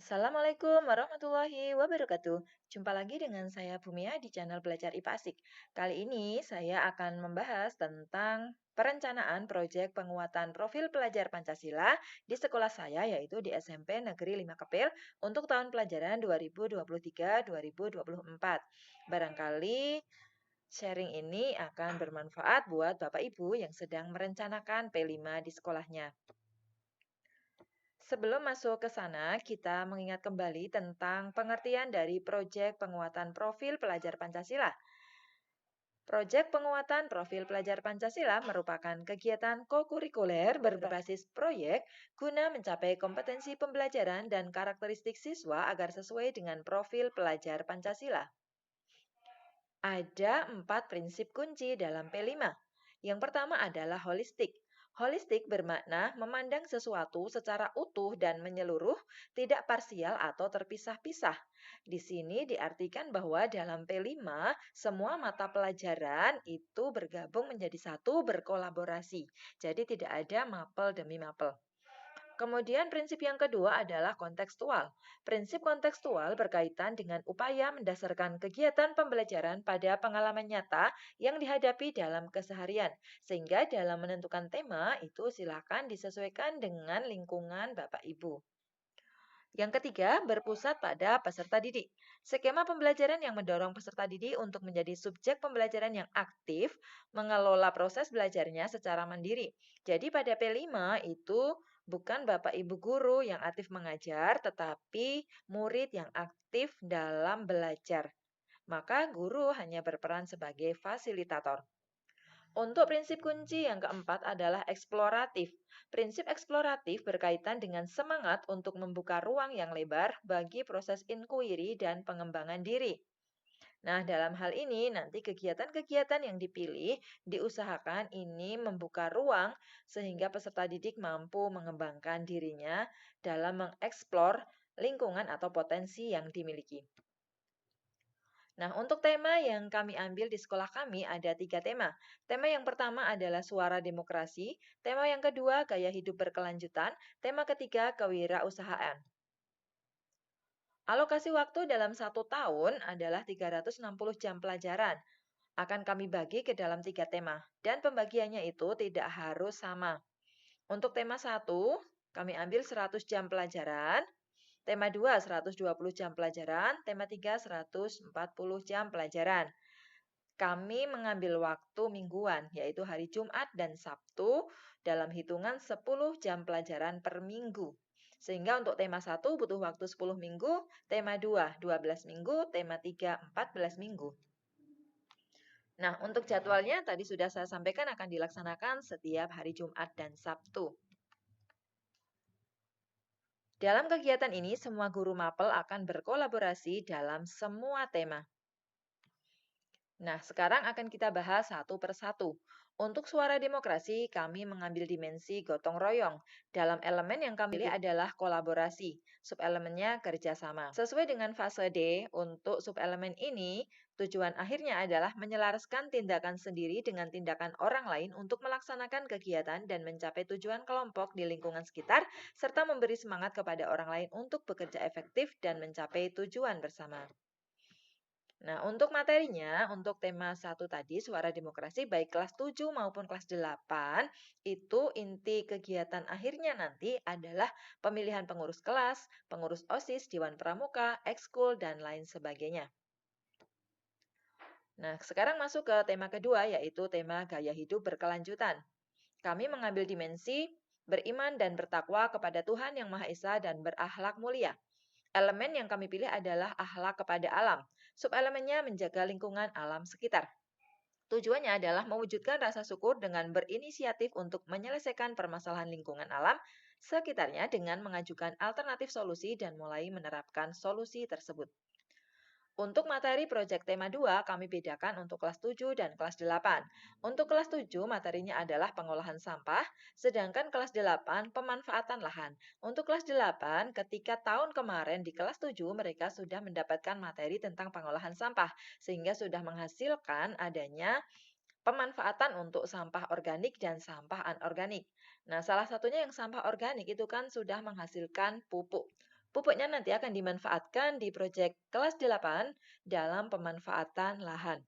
Assalamualaikum warahmatullahi wabarakatuh. Jumpa lagi dengan saya Bumia di channel Belajar IPA Asik. Kali ini saya akan membahas tentang perencanaan proyek penguatan profil pelajar Pancasila di sekolah saya yaitu di SMP Negeri 5 Kepil untuk tahun pelajaran 2023-2024. Barangkali sharing ini akan bermanfaat buat Bapak Ibu yang sedang merencanakan P5 di sekolahnya. Sebelum masuk ke sana, kita mengingat kembali tentang pengertian dari proyek penguatan profil pelajar Pancasila. Proyek penguatan profil pelajar Pancasila merupakan kegiatan kokurikuler berbasis proyek guna mencapai kompetensi pembelajaran dan karakteristik siswa agar sesuai dengan profil pelajar Pancasila. Ada 4 prinsip kunci dalam P5. Yang pertama adalah holistik. Holistik bermakna memandang sesuatu secara utuh dan menyeluruh, tidak parsial atau terpisah-pisah. Di sini diartikan bahwa dalam P5, semua mata pelajaran itu bergabung menjadi satu berkolaborasi. Jadi tidak ada mapel demi mapel. Kemudian prinsip yang kedua adalah kontekstual. Prinsip kontekstual berkaitan dengan upaya mendasarkan kegiatan pembelajaran pada pengalaman nyata yang dihadapi dalam keseharian. Sehingga dalam menentukan tema itu silakan disesuaikan dengan lingkungan Bapak Ibu. Yang ketiga, berpusat pada peserta didik. Skema pembelajaran yang mendorong peserta didik untuk menjadi subjek pembelajaran yang aktif, mengelola proses belajarnya secara mandiri. Jadi pada P5 itu bukan Bapak Ibu guru yang aktif mengajar, tetapi murid yang aktif dalam belajar. Maka guru hanya berperan sebagai fasilitator. Untuk prinsip kunci yang keempat adalah eksploratif. Prinsip eksploratif berkaitan dengan semangat untuk membuka ruang yang lebar bagi proses inquiry dan pengembangan diri. Nah, dalam hal ini nanti kegiatan-kegiatan yang dipilih diusahakan ini membuka ruang sehingga peserta didik mampu mengembangkan dirinya dalam mengeksplor lingkungan atau potensi yang dimiliki. Nah, untuk tema yang kami ambil di sekolah kami ada 3 tema. Tema yang pertama adalah suara demokrasi, tema yang kedua gaya hidup berkelanjutan, tema ketiga kewirausahaan. Alokasi waktu dalam 1 tahun adalah 360 jam pelajaran. Akan kami bagi ke dalam 3 tema, dan pembagiannya itu tidak harus sama. Untuk tema 1, kami ambil 100 jam pelajaran, tema 2, 120 jam pelajaran. Tema 3, 140 jam pelajaran. Kami mengambil waktu mingguan, yaitu hari Jumat dan Sabtu, dalam hitungan 10 jam pelajaran per minggu. Sehingga untuk tema 1 butuh waktu 10 minggu, tema 2, 12 minggu, tema 3, 14 minggu. Nah, untuk jadwalnya tadi sudah saya sampaikan akan dilaksanakan setiap hari Jumat dan Sabtu. Dalam kegiatan ini, semua guru mapel akan berkolaborasi dalam semua tema. Nah, sekarang akan kita bahas satu persatu. Untuk suara demokrasi, kami mengambil dimensi gotong royong. Dalam elemen yang kami pilih adalah kolaborasi. Subelemennya kerjasama. Sesuai dengan fase D, untuk subelemen ini, tujuan akhirnya adalah menyelaraskan tindakan sendiri dengan tindakan orang lain untuk melaksanakan kegiatan dan mencapai tujuan kelompok di lingkungan sekitar, serta memberi semangat kepada orang lain untuk bekerja efektif dan mencapai tujuan bersama. Nah, untuk materinya, untuk tema 1 tadi, suara demokrasi, baik kelas 7 maupun kelas 8, itu inti kegiatan akhirnya nanti adalah pemilihan pengurus kelas, pengurus OSIS, Dewan Pramuka, ekskul, dan lain sebagainya. Nah, sekarang masuk ke tema kedua, yaitu tema gaya hidup berkelanjutan. Kami mengambil dimensi beriman dan bertakwa kepada Tuhan Yang Maha Esa dan berakhlak mulia. Elemen yang kami pilih adalah akhlak kepada alam. Subelemennya menjaga lingkungan alam sekitar. Tujuannya adalah mewujudkan rasa syukur dengan berinisiatif untuk menyelesaikan permasalahan lingkungan alam sekitarnya dengan mengajukan alternatif solusi dan mulai menerapkan solusi tersebut. Untuk materi proyek tema 2, kami bedakan untuk kelas 7 dan kelas 8. Untuk kelas 7, materinya adalah pengolahan sampah, sedangkan kelas 8, pemanfaatan lahan. Untuk kelas 8, ketika tahun kemarin di kelas 7, mereka sudah mendapatkan materi tentang pengolahan sampah, sehingga sudah menghasilkan adanya pemanfaatan untuk sampah organik dan sampah anorganik. Nah, salah satunya yang sampah organik itu kan sudah menghasilkan pupuk. Pupuknya nanti akan dimanfaatkan di proyek kelas 8 dalam pemanfaatan lahan.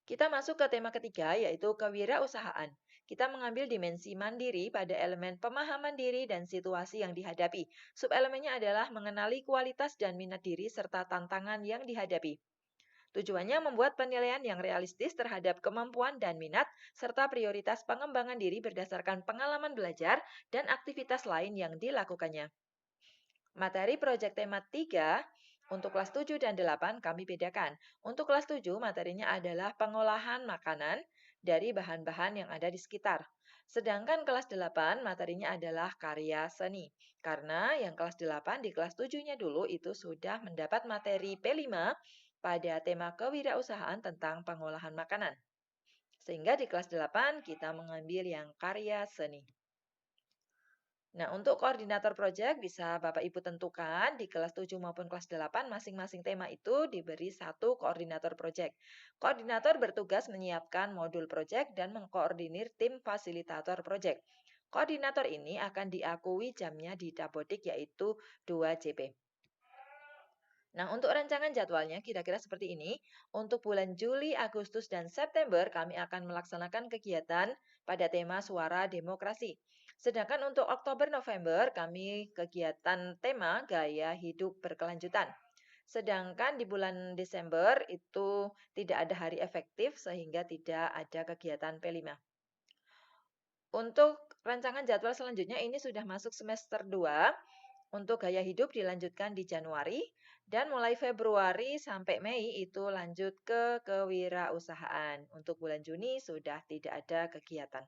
Kita masuk ke tema ketiga, yaitu kewirausahaan. Kita mengambil dimensi mandiri pada elemen pemahaman diri dan situasi yang dihadapi. Subelemennya adalah mengenali kualitas dan minat diri serta tantangan yang dihadapi. Tujuannya membuat penilaian yang realistis terhadap kemampuan dan minat, serta prioritas pengembangan diri berdasarkan pengalaman belajar dan aktivitas lain yang dilakukannya. Materi proyek tema 3 untuk kelas 7 dan 8 kami bedakan. Untuk kelas 7 materinya adalah pengolahan makanan dari bahan-bahan yang ada di sekitar. Sedangkan kelas 8 materinya adalah karya seni. Karena yang kelas 8 di kelas 7-nya dulu itu sudah mendapat materi P5 pada tema kewirausahaan tentang pengolahan makanan. Sehingga di kelas 8 kita mengambil yang karya seni. Nah, untuk koordinator proyek bisa Bapak Ibu tentukan di kelas 7 maupun kelas 8 masing-masing tema itu diberi satu koordinator proyek. Koordinator bertugas menyiapkan modul proyek dan mengkoordinir tim fasilitator proyek. Koordinator ini akan diakui jamnya di Dapodik yaitu 2 JP. Nah, untuk rancangan jadwalnya kira-kira seperti ini. Untuk bulan Juli, Agustus, dan September kami akan melaksanakan kegiatan pada tema suara demokrasi. Sedangkan untuk Oktober, November kami kegiatan tema gaya hidup berkelanjutan. Sedangkan di bulan Desember itu tidak ada hari efektif sehingga tidak ada kegiatan P5. Untuk rancangan jadwal selanjutnya ini sudah masuk semester 2. Untuk gaya hidup dilanjutkan di Januari dan mulai Februari sampai Mei itu lanjut ke kewirausahaan. Untuk bulan Juni sudah tidak ada kegiatan.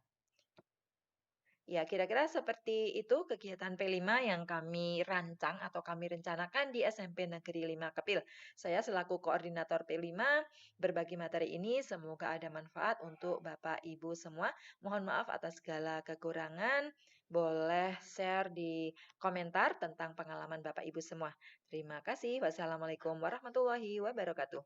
Ya, kira-kira seperti itu kegiatan P5 yang kami rancang atau kami rencanakan di SMP Negeri 5 Kepil. Saya selaku koordinator P5 berbagi materi ini, semoga ada manfaat untuk Bapak Ibu semua. Mohon maaf atas segala kekurangan. Boleh share di komentar tentang pengalaman Bapak Ibu semua. Terima kasih. Wassalamualaikum warahmatullahi wabarakatuh.